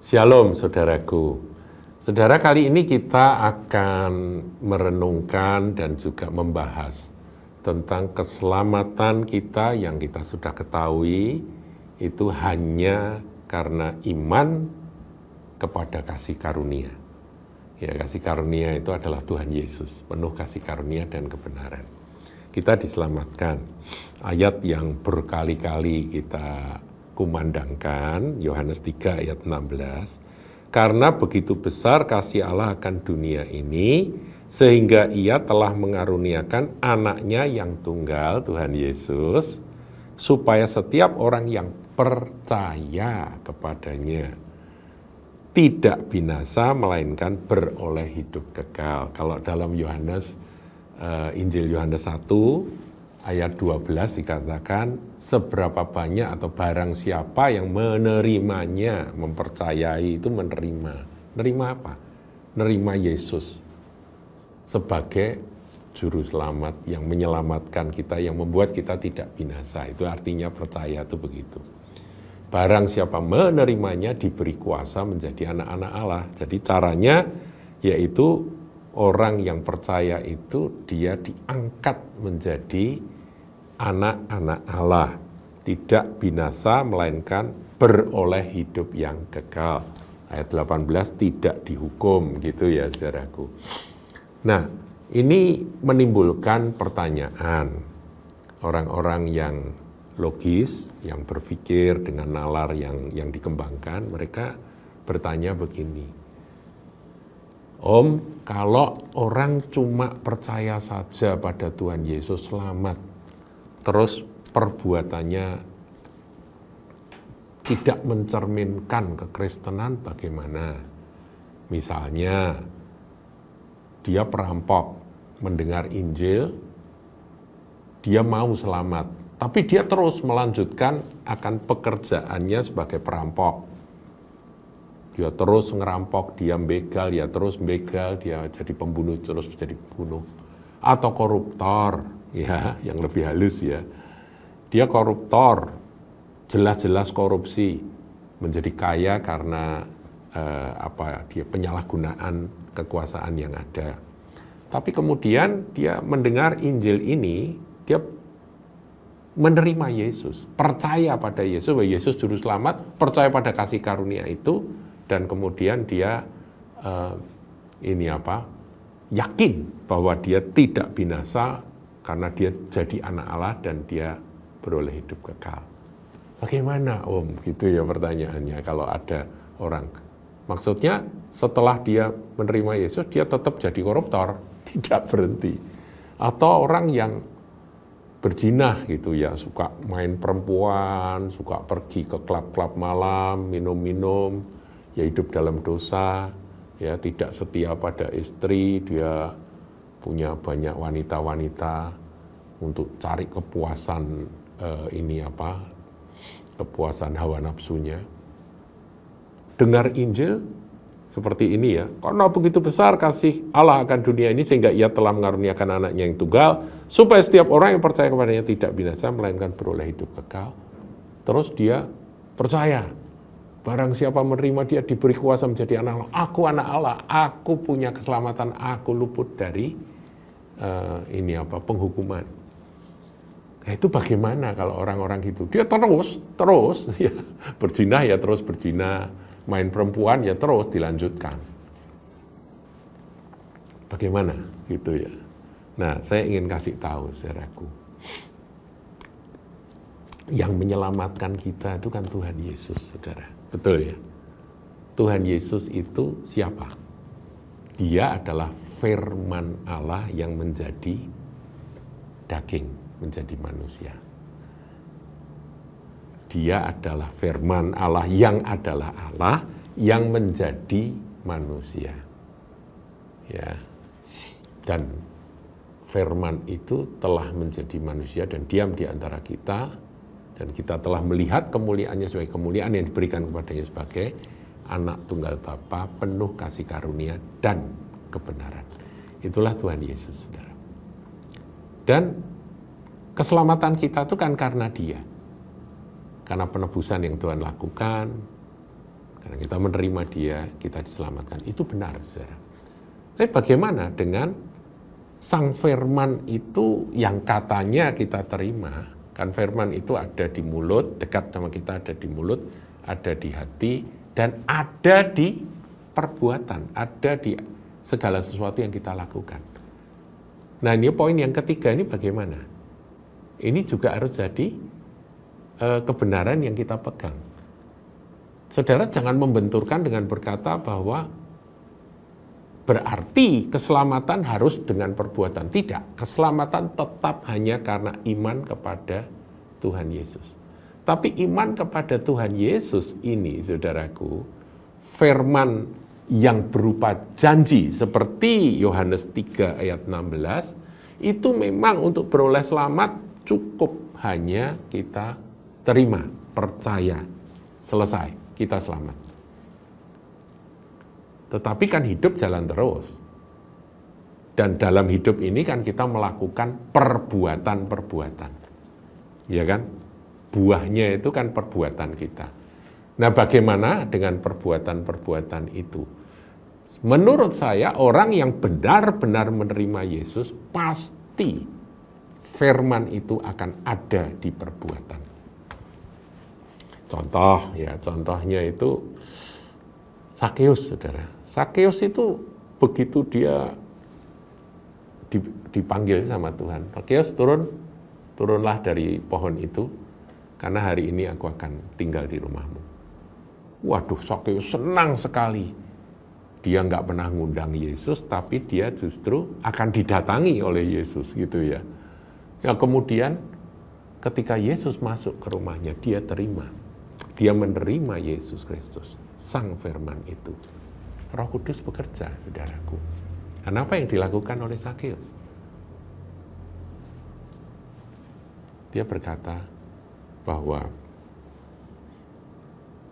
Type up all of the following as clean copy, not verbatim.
Shalom saudaraku. Saudara, kali ini kita akan merenungkan dan juga membahas tentang keselamatan kita yang kita sudah ketahui itu hanya karena iman kepada kasih karunia. Ya, kasih karunia itu adalah Tuhan Yesus, penuh kasih karunia dan kebenaran. Kita diselamatkan. Ayat yang berkali-kali kita kumandangkan, Yohanes 3 ayat 16, karena begitu besar kasih Allah akan dunia ini, sehingga ia telah mengaruniakan anaknya yang tunggal, Tuhan Yesus, supaya setiap orang yang percaya kepadanya tidak binasa, melainkan beroleh hidup kekal. Kalau dalam Yohanes, Injil Yohanes 1, ayat 12 dikatakan, seberapa banyak atau barang siapa yang menerimanya, mempercayai itu menerima. Menerima apa? Menerima Yesus sebagai juru selamat yang menyelamatkan kita, yang membuat kita tidak binasa. Itu artinya percaya itu begitu. Barang siapa menerimanya diberi kuasa menjadi anak-anak Allah. Jadi caranya yaitu orang yang percaya itu dia diangkat menjadi anak-anak Allah, tidak binasa melainkan beroleh hidup yang kekal. Ayat 18, tidak dihukum, gitu ya saudaraku. Nah, ini menimbulkan pertanyaan. Orang-orang yang logis, yang berpikir dengan nalar yang dikembangkan, mereka bertanya begini, Om, kalau orang cuma percaya saja pada Tuhan Yesus selamat, terus perbuatannya tidak mencerminkan kekristenan, bagaimana? Misalnya, dia perampok, mendengar Injil, dia mau selamat, tapi dia terus melanjutkan akan pekerjaannya sebagai perampok. Dia terus ngerampok, dia begal, dia terus begal, dia jadi pembunuh, terus jadi pembunuh. Atau koruptor, ya, yang lebih halus ya. Dia koruptor, jelas-jelas korupsi, menjadi kaya karena dia penyalahgunaan kekuasaan yang ada. Tapi kemudian dia mendengar Injil ini, dia menerima Yesus, percaya pada Yesus, bahwa Yesus juru selamat, percaya pada kasih karunia itu, dan kemudian dia yakin bahwa dia tidak binasa karena dia jadi anak Allah dan dia beroleh hidup kekal. Bagaimana Om? Gitu ya pertanyaannya kalau ada orang. Maksudnya setelah dia menerima Yesus, dia tetap jadi koruptor, tidak berhenti. Atau orang yang berjinah gitu ya, suka main perempuan, suka pergi ke klub-klub malam, minum-minum, ya hidup dalam dosa, ya tidak setia pada istri, dia punya banyak wanita-wanita untuk cari kepuasan kepuasan hawa nafsunya. Dengar Injil seperti ini ya, karena begitu besar kasih Allah akan dunia ini sehingga ia telah mengaruniakan anaknya yang tunggal, supaya setiap orang yang percaya kepadanya tidak binasa, melainkan beroleh hidup kekal. Terus dia percaya, barang siapa menerima dia diberi kuasa menjadi anak Allah. Aku anak Allah, aku punya keselamatan, aku luput dari penghukuman. Nah, itu bagaimana kalau orang-orang gitu? Dia terus ya, berzina ya terus berzina, main perempuan ya terus dilanjutkan. Bagaimana gitu ya? Nah, saya ingin kasih tahu saudaraku, yang menyelamatkan kita itu kan Tuhan Yesus, saudara. Betul ya? Tuhan Yesus itu siapa? Dia adalah firman Allah yang menjadi daging, menjadi manusia. Dia adalah firman Allah yang adalah Allah yang menjadi manusia. Ya. Dan firman itu telah menjadi manusia dan diam di antara kita, dan kita telah melihat kemuliaannya sebagai kemuliaan yang diberikan kepadanya sebagai anak tunggal Bapa, penuh kasih karunia dan kebenaran. Itulah Tuhan Yesus, saudara. Dan keselamatan kita itu kan karena Dia. Karena penebusan yang Tuhan lakukan, Karena kita menerima dia, kita diselamatkan. Itu benar, saudara. Tapi bagaimana dengan Sang Firman itu yang katanya kita terima? Kan firman itu ada di mulut, dekat sama kita, ada di mulut, ada di hati, dan ada di perbuatan, ada di segala sesuatu yang kita lakukan. Nah, ini poin yang ketiga ini bagaimana? Ini juga harus jadi kebenaran yang kita pegang. Saudara jangan membenturkan dengan berkata bahwa berarti keselamatan harus dengan perbuatan. Tidak, keselamatan tetap hanya karena iman kepada Tuhan Yesus. Tapi iman kepada Tuhan Yesus ini, saudaraku, firman yang berupa janji seperti Yohanes 3 ayat 16, itu memang untuk beroleh selamat cukup hanya kita terima, percaya, selesai, kita selamat. Tetapi kan hidup jalan terus. Dan dalam hidup ini kan kita melakukan perbuatan-perbuatan. Ya kan? Buahnya itu kan perbuatan kita. Nah, bagaimana dengan perbuatan-perbuatan itu? Menurut saya, orang yang benar-benar menerima Yesus, pasti firman itu akan ada di perbuatan. Contoh, ya, contohnya itu Sakeus, saudara. Sakeus itu begitu dia dipanggil sama Tuhan. Sakeus turunlah dari pohon itu, karena hari ini aku akan tinggal di rumahmu. Waduh, Sakeus senang sekali. Dia nggak pernah ngundang Yesus, tapi dia justru akan didatangi oleh Yesus, gitu ya. Ya, kemudian ketika Yesus masuk ke rumahnya, dia terima. Dia menerima Yesus Kristus, Sang Firman itu. Roh Kudus bekerja, saudaraku. Dan apa yang dilakukan oleh Sakeus? Dia berkata bahwa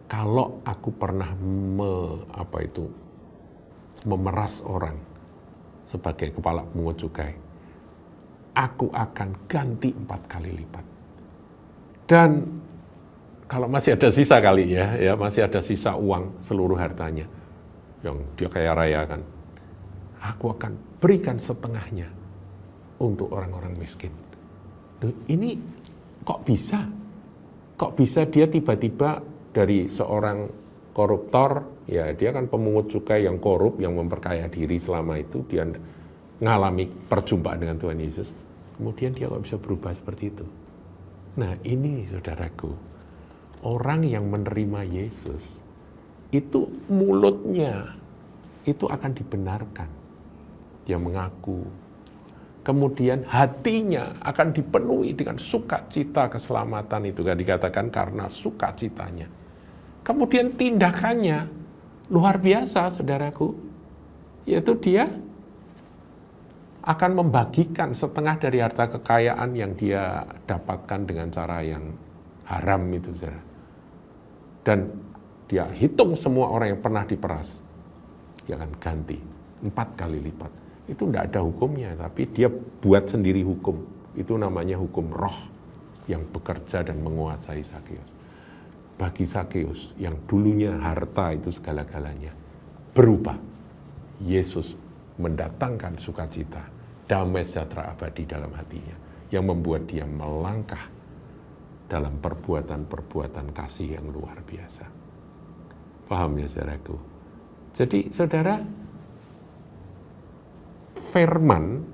kalau aku pernah memeras orang sebagai kepala pungut cukai, aku akan ganti 4 kali lipat. Dan kalau masih ada sisa kali ya masih ada sisa uang seluruh hartanya yang dia kaya raya kan, aku akan berikan setengahnya untuk orang-orang miskin. Duh, ini kok bisa? Kok bisa dia tiba-tiba dari seorang koruptor, ya dia kan pemungut cukai yang korup, yang memperkaya diri selama itu, dia ngalami perjumpaan dengan Tuhan Yesus, kemudian dia kok bisa berubah seperti itu. Nah, ini saudaraku, orang yang menerima Yesus, itu mulutnya itu akan dibenarkan. Dia mengaku. Kemudian hatinya akan dipenuhi dengan sukacita keselamatan itu. Kan dikatakan karena sukacitanya. Kemudian tindakannya luar biasa, saudaraku. Yaitu dia akan membagikan setengah dari harta kekayaan yang dia dapatkan dengan cara yang haram itu, saudara. Dan dia hitung semua orang yang pernah diperas, dia akan ganti 4 kali lipat. Itu tidak ada hukumnya, tapi dia buat sendiri hukum. Itu namanya hukum roh yang bekerja dan menguasai Sakeus. Bagi Sakeus yang dulunya harta itu segala-galanya, berubah. Yesus mendatangkan sukacita, damai sejahtera abadi dalam hatinya, yang membuat dia melangkah dalam perbuatan-perbuatan kasih yang luar biasa. Paham ya, saudaraku? Jadi, saudara, firman,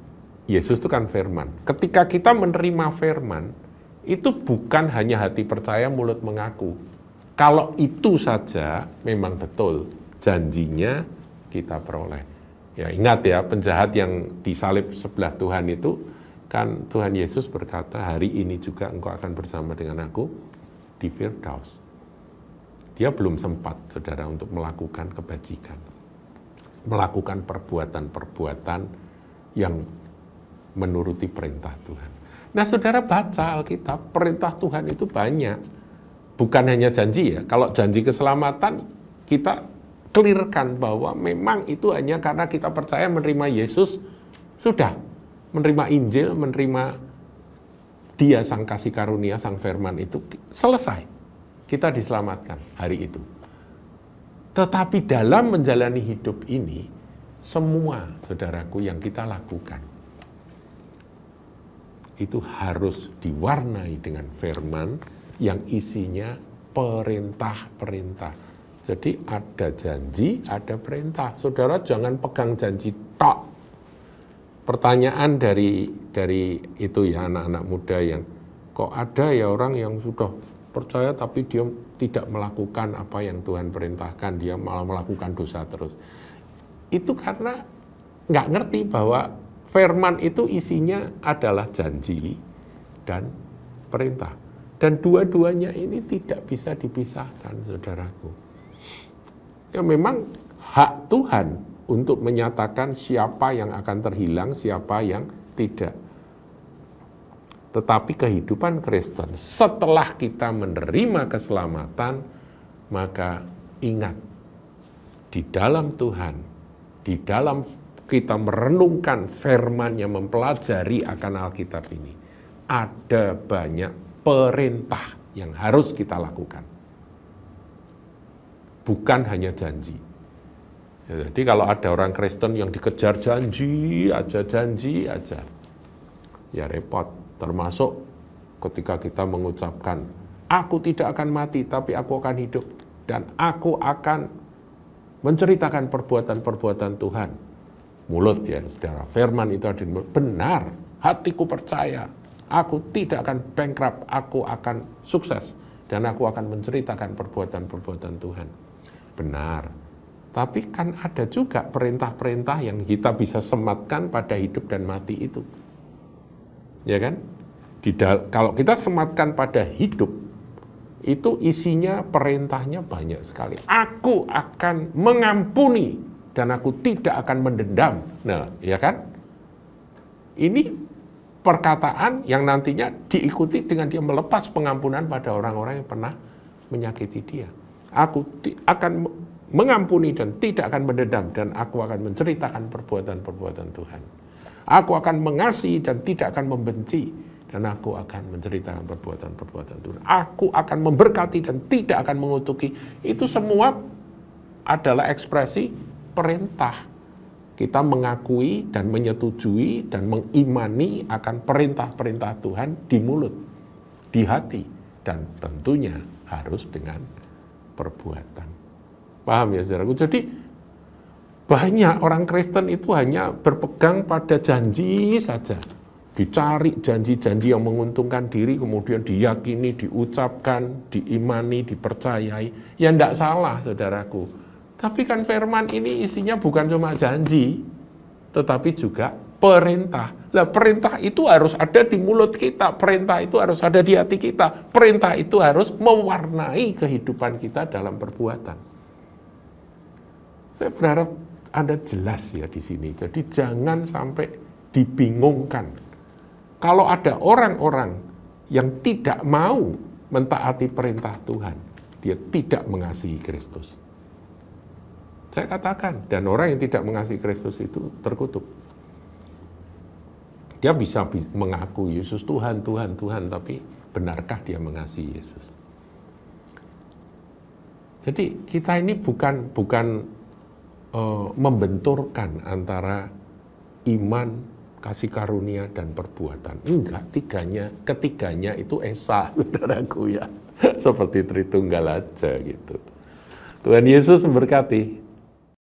Yesus itu kan firman. Ketika kita menerima firman, itu bukan hanya hati percaya, mulut mengaku. Kalau itu saja memang betul, janjinya kita peroleh. Ya, ingat ya, penjahat yang disalib sebelah Tuhan itu, kan Tuhan Yesus berkata, hari ini juga engkau akan bersama dengan aku di Firdaus. Dia belum sempat, saudara, untuk melakukan kebajikan. Melakukan perbuatan-perbuatan yang menuruti perintah Tuhan. Nah, saudara baca Alkitab, perintah Tuhan itu banyak. Bukan hanya janji ya. Kalau janji keselamatan, kita clearkan bahwa memang itu hanya karena kita percaya menerima Yesus, sudah. Menerima Injil, menerima Dia Sang Kasih Karunia, Sang Firman itu selesai. Kita diselamatkan hari itu. Tetapi dalam menjalani hidup ini, semua saudaraku yang kita lakukan, itu harus diwarnai dengan firman yang isinya perintah-perintah. Jadi ada janji, ada perintah. Saudara jangan pegang janji tok. Pertanyaan dari itu ya anak-anak muda yang kok ada ya orang yang sudah percaya tapi dia tidak melakukan apa yang Tuhan perintahkan, dia malah melakukan dosa terus. Itu karena nggak ngerti bahwa firman itu isinya adalah janji dan perintah. Dan dua-duanya ini tidak bisa dipisahkan, saudaraku. Ya memang hak Tuhan untuk menyatakan siapa yang akan terhilang, siapa yang tidak. Tetapi kehidupan Kristen, setelah kita menerima keselamatan, maka ingat, di dalam Tuhan, di dalam kita merenungkan firman yang mempelajari akan Alkitab ini, ada banyak perintah yang harus kita lakukan. Bukan hanya janji. Jadi kalau ada orang Kristen yang dikejar janji aja, ya repot. Termasuk ketika kita mengucapkan, aku tidak akan mati, tapi aku akan hidup. Dan aku akan menceritakan perbuatan-perbuatan Tuhan. Mulut ya, saudara. Firman itu ada di mulut. Benar, hatiku percaya. Aku tidak akan bankrupt, aku akan sukses. Dan aku akan menceritakan perbuatan-perbuatan Tuhan. Benar. Tapi kan ada juga perintah-perintah yang kita bisa sematkan pada hidup dan mati itu. Ya kan? Kalau kita sematkan pada hidup, itu isinya perintahnya banyak sekali. Aku akan mengampuni dan aku tidak akan mendendam. Nah, ya kan? Ini perkataan yang nantinya diikuti dengan dia melepas pengampunan pada orang-orang yang pernah menyakiti dia. Aku akan mengampuni dan tidak akan mendendam, dan aku akan menceritakan perbuatan-perbuatan Tuhan. Aku akan mengasihi dan tidak akan membenci, dan aku akan menceritakan perbuatan-perbuatan Tuhan. Aku akan memberkati dan tidak akan mengutuki. Itu semua adalah ekspresi perintah. Kita mengakui dan menyetujui dan mengimani akan perintah-perintah Tuhan di mulut, di hati, dan tentunya harus dengan perbuatan. Paham ya saudaraku? Jadi banyak orang Kristen itu hanya berpegang pada janji saja. Dicari janji-janji yang menguntungkan diri, kemudian diyakini, diucapkan, diimani, dipercayai. Ya enggak salah saudaraku. Tapi kan firman ini isinya bukan cuma janji, tetapi juga perintah. Nah, perintah itu harus ada di mulut kita, perintah itu harus ada di hati kita, perintah itu harus mewarnai kehidupan kita dalam perbuatan. Saya berharap Anda jelas ya di sini. Jadi jangan sampai dibingungkan. Kalau ada orang-orang yang tidak mau mentaati perintah Tuhan, dia tidak mengasihi Kristus. Saya katakan, dan orang yang tidak mengasihi Kristus itu terkutuk. Dia bisa mengaku Yesus Tuhan, Tuhan, Tuhan, tapi benarkah dia mengasihi Yesus? Jadi kita ini bukan membenturkan antara iman, kasih karunia, dan perbuatan. Enggak, ketiganya itu esa, saudaraku ya. Seperti Tritunggal aja gitu. Tuhan Yesus memberkati.